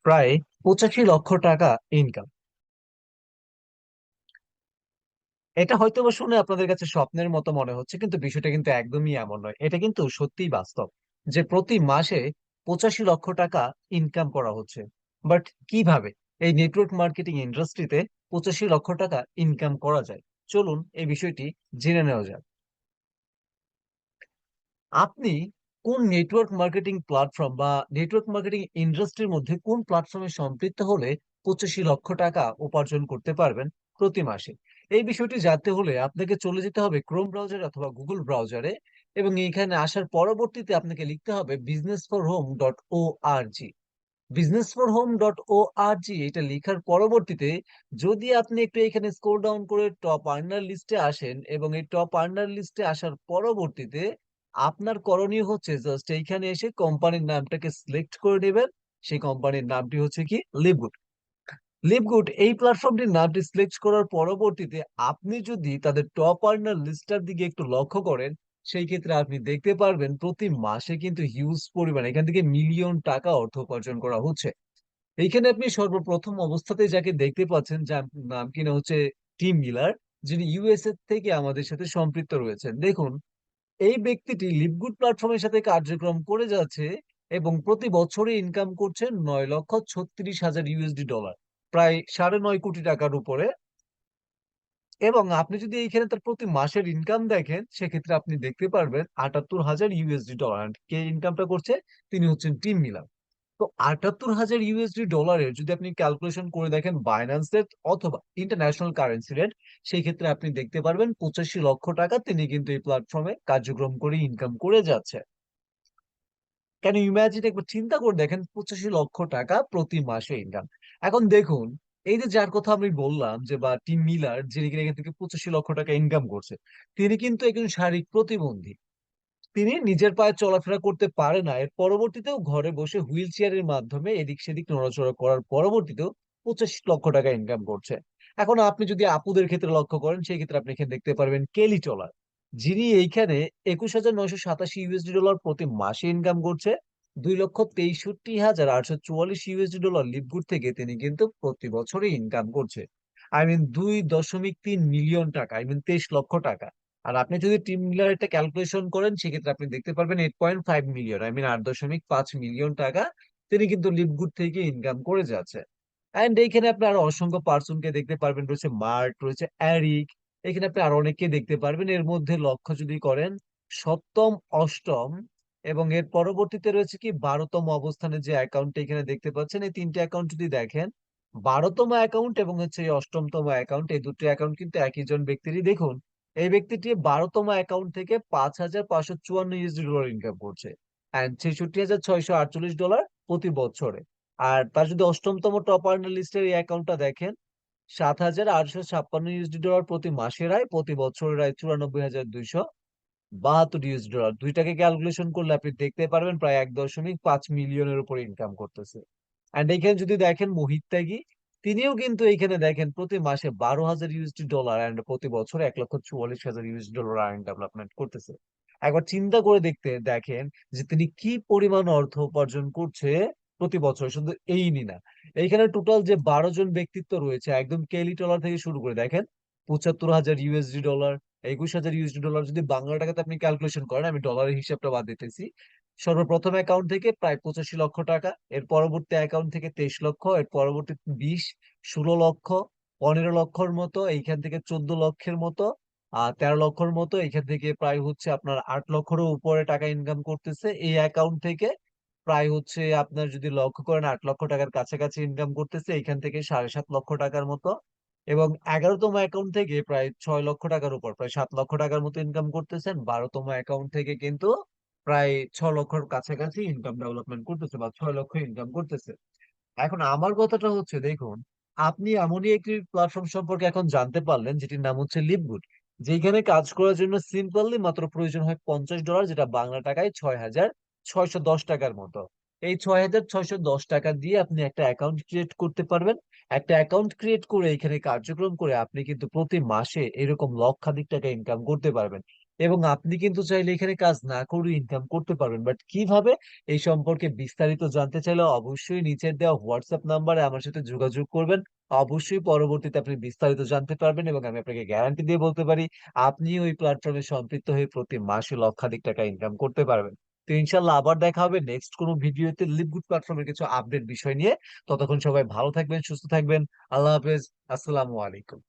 প্রায় 85 লক্ষ টাকা ইনকাম। এটা হয়তো বা শুনে আপনাদের কাছে স্বপ্নের মতো মনে হচ্ছে, কিন্তু বিষয়টা কিন্তু একদমই এমন নয়। এটা কিন্তু সত্যিই বাস্তব যে প্রতি মাসে 85 লক্ষ টাকা ইনকাম করা হচ্ছে। বাট কিভাবে এই নেটওয়ার্ক মার্কেটিং ইন্ডাস্ট্রিতে 85 লক্ষ টাকা ইনকাম করা যায়? চলুন এই বিষয়টি জেনে নেওয়া যাক। আপনি কোন নেটওয়ার্ক মার্কেটিং প্ল্যাটফর্ম বা নেটওয়ার্ক মার্কেটিং ইন্ডাস্ট্রির মধ্যে কোন প্ল্যাটফর্মে সম্পৃক্ত হলে 85 লক্ষ টাকা উপার্জন করতে পারবেন প্রতি মাসে? এই বিষয়টি জানতে হলে আপনাকে চলে যেতে হবে ক্রোম ব্রাউজারে অথবা গুগল ব্রাউজারে, এবং এখানে আসার পরবর্তীতে আপনাকে লিখতে হবে businessforhome.org। businessforhome.org এটা লেখার পরবর্তীতে যদি আপনি একটু এখানে স্ক্রল ডাউন করে টপ আর্নার লিস্টে আসেন, এবং এই টপ আর্নার লিস্টে আসার পরবর্তীতে আপনার করণীয় হচ্ছে জাস্ট এইখানে এসে কোম্পানির নামটাকে সিলেক্ট করে নেবেন। সেই কোম্পানির নামটি হচ্ছে কি লিভগুড। লিভগুড এই প্ল্যাটফর্মটির নামটি সিলেক্ট করার পরবর্তীতে আপনি যদি তাদের টপ আর্নার লিস্টটার দিকে একটু লক্ষ্য করেন, সেই ক্ষেত্রে আপনি দেখতে পারবেন প্রতি মাসে কিন্তু হিউজ পরিমাণ এখান থেকে মিলিয়ন টাকা অর্থ উপার্জন করা হচ্ছে। এইখানে আপনি সর্বপ্রথম অবস্থাতে যাকে দেখতে পাচ্ছেন, যার নাম কিনা হচ্ছে টিম মিলার, যিনি ইউএসএ থেকে আমাদের সাথে সম্পৃক্ত রয়েছেন। দেখুন, এই ব্যক্তিটি লিভগুড প্ল্যাটফর্মের সাথে কার্যক্রম করে যাচ্ছে এবং প্রতি বছরে ইনকাম করছে 9,36,000 ইউএসডি ডলার, প্রায় 9.5 কোটি টাকার উপরে। এবং আপনি যদি এইখানে তার প্রতি মাসের ইনকাম দেখেন, সেক্ষেত্রে আপনি দেখতে পারবেন 78,000 ইউএসডি ডলার। কে ইনকামটা করছে? তিনি হচ্ছেন টিম মিলার। তো 78,000 ইউএসডি ডলারের যদি আপনি ক্যালকুলেশন করে দেখেন বাইন্যান্স রেট অথবা ইন্টারন্যাশনাল কারেন্সি রেট, সেই ক্ষেত্রে আপনি দেখতে পারবেন 85 লক্ষ টাকা তিনি কিন্তু এই প্ল্যাটফর্মে কার্যক্রম করে ইনকাম করে যাচ্ছে। কেন ইমাজিন, একবার চিন্তা করে দেখেন 85 লক্ষ টাকা প্রতি মাসে ইনকাম। এখন দেখুন, এই যে যার কথা আমি বললাম যে বা টিম মিলার, যিনি কিনা এখান থেকে 85 লক্ষ টাকা ইনকাম করছে, তিনি কিন্তু একজন শারীরিক প্রতিবন্ধী। তিনি নিজের পায়ে চলাফেরা করতে পারে না। এর পরবর্তীতেও ঘরে বসে হুইল চেয়ারের মাধ্যমে এদিক সেদিক নড়াচড়া করার পরবর্তীতেও 85 লক্ষ টাকা ইনকাম করছে। এখন আপনি যদি আপুদের ক্ষেত্রে লক্ষ্য করেন, সেই ক্ষেত্রে আপনি এখানে দেখতে পারবেন কেলি টলার, যিনি এইখানে 21,987 ইউএসডি ডলার প্রতি মাসে ইনকাম করছে। 2,63,844 ইউএসডি ডলার লিভগুড থেকে তিনি কিন্তু প্রতি বছরে ইনকাম করছে। আই মিন 2.3 মিলিয়ন টাকা, আই মিন 23 লক্ষ টাকা। আর আপনি যদি টিম মিলার একটা ক্যালকুলেশন করেন, সেক্ষেত্রে আপনি দেখতে পারবেন 8.5 মিলিয়ন, আই মিন 8.5 মিলিয়ন টাকা তিনি কিন্তু লিভগুড থেকে ইনকাম করে যাচ্ছে। এন্ড এইখানে আপনি আরো অসংখ্য পার্সনকে দেখতে পারবেন, রয়েছে মার্ট, রয়েছে অ্যারিক। এখানে আপনি আরো অনেককে দেখতে পারবেন। এর মধ্যে লক্ষ্য যদি করেন, সপ্তম, অষ্টম এবং এর পরবর্তীতে রয়েছে কি 12তম অবস্থানে যে অ্যাকাউন্ট এখানে দেখতে পাচ্ছেন, এই তিনটে অ্যাকাউন্ট যদি দেখেন, 12তম অ্যাকাউন্ট এবং হচ্ছে এই অষ্টমতম অ্যাকাউন্ট, এই দুটো অ্যাকাউন্ট কিন্তু একই জন ব্যক্তিরই। দেখুন, এই ব্যক্তিটি 12তম অ্যাকাউন্ট থেকে 5,554 ইউএসডি ডলার ইনকাম করছে অ্যান্ড 66,648 ডলার প্রতি বছরে। আর তার যদি অষ্টমতম টপ আর্নার লিস্টের এই অ্যাকাউন্টটা দেখেন, 7,856 ইউএসডি ডলার প্রতি মাসের আয়, প্রতি বছরের আয় 94,272 ইউএসডি ডলার। দুইটাকে ক্যালকুলেশন করলে আপনি দেখতে পারবেন প্রায় 1.5 মিলিয়নের উপরে ইনকাম করতেছে। এন্ড এখানে যদি দেখেন মোহিত ত্যাগী, তিনিও কিন্তু এইখানে দেখেন প্রতি মাসে 12,000 ইউএসডি ডলার এন্ড প্রতি বছরে 1,44,000 ইউএসডি ডলার আর্ন ডেভেলপমেন্ট করতেছে। একবার চিন্তা করে দেখতে দেখেন যে তিনি কি পরিমাণ অর্থ উপার্জন করছে প্রতি বছর। শুধু এই নি না, এইখানে টোটাল যে 12 জন ব্যক্তিত্ব রয়েছে, একদম কেলি টলার থেকে শুরু করে দেখেন 75,000 ইউএসডি ডলার, 21,000 ইউএসডি ডলার। যদি বাংলা টাকাতে আপনি ক্যালকুলেশন করেন, আমি ডলারের হিসাবটা বাদ দিতেছি। সর্বপ্রথম অ্যাকাউন্ট থেকে প্রায় 85 লক্ষ টাকা, এর পরবর্তী অ্যাকাউন্ট থেকে 23 লক্ষ, এর পরবর্তী 20, 16 লক্ষ, 15 লক্ষর মতো, এইখান থেকে 14 লক্ষের মতো, 13 লক্ষর মতো, এখান থেকে প্রায় হচ্ছে আপনার 8 লক্ষেরও উপরে টাকা ইনকাম করতেছে এই অ্যাকাউন্ট থেকে। প্রায় হচ্ছে আপনার যদি লক্ষ্য করেন 8 লক্ষ টাকার কাছাকাছি ইনকাম করতেছে এইখান থেকে 7.5 লক্ষ টাকার মতো। এবং 11তম অ্যাকাউন্ট থেকে প্রায় 6 লক্ষ টাকার উপর, প্রায় 7 লক্ষ টাকার মতো ইনকাম করতেছেন। 12তম অ্যাকাউন্ট থেকে কিন্তু প্রায় 6 লক্ষর কাছাকাছি ইনকাম ডেভেলপমেন্ট করতেছে বা 6 লক্ষ ইনকাম করতেছে। এখন আমার কথাটা হচ্ছে, দেখুন, আপনি এমনই একটি প্ল্যাটফর্ম সম্পর্কে এখন জানতে পারলেন যেটির নাম হচ্ছে লিভগুড, যেখানে কাজ করার জন্য সিম্পলি মাত্র প্রয়োজন হয় 50 ডলার, যেটা বাংলা টাকায় 6,610 টাকার মতো। এই 6,610 টাকা দিয়ে আপনি একটা অ্যাকাউন্ট ক্রিয়েট করতে পারবেন। একটা অ্যাকাউন্ট ক্রিয়েট করে এখানে কার্যক্রম করে আপনি কিন্তু প্রতি মাসে এরকম লক্ষাধিক টাকা ইনকাম করতে পারবেন। এবং আপনি কিন্তু চাইলে এখানে কাজ না করে ইনকাম করতে পারবেন। বাট কিভাবে, এই সম্পর্কে বিস্তারিত জানতে চাইলে অবশ্যই নিচের দেওয়া হোয়াটসঅ্যাপ নাম্বারে আমার সাথে যোগাযোগ করবেন। অবশ্যই পরবর্তীতে আপনি বিস্তারিত জানতে পারবেন এবং আমি আপনাকে গ্যারান্টি দিয়ে বলতে পারি আপনি ওই প্ল্যাটফর্মে সম্পৃক্ত হয়ে প্রতি মাসে লক্ষাধিক টাকা ইনকাম করতে পারবেন। তো ইনশাল্লাহ আবার দেখা হবে নেক্সট কোনো ভিডিওতে লিভগুড প্ল্যাটফর্মের কিছু আপডেট বিষয় নিয়ে। ততক্ষণ সবাই ভালো থাকবেন, সুস্থ থাকবেন। আল্লাহ হাফেজ। আসসালামু আলাইকুম।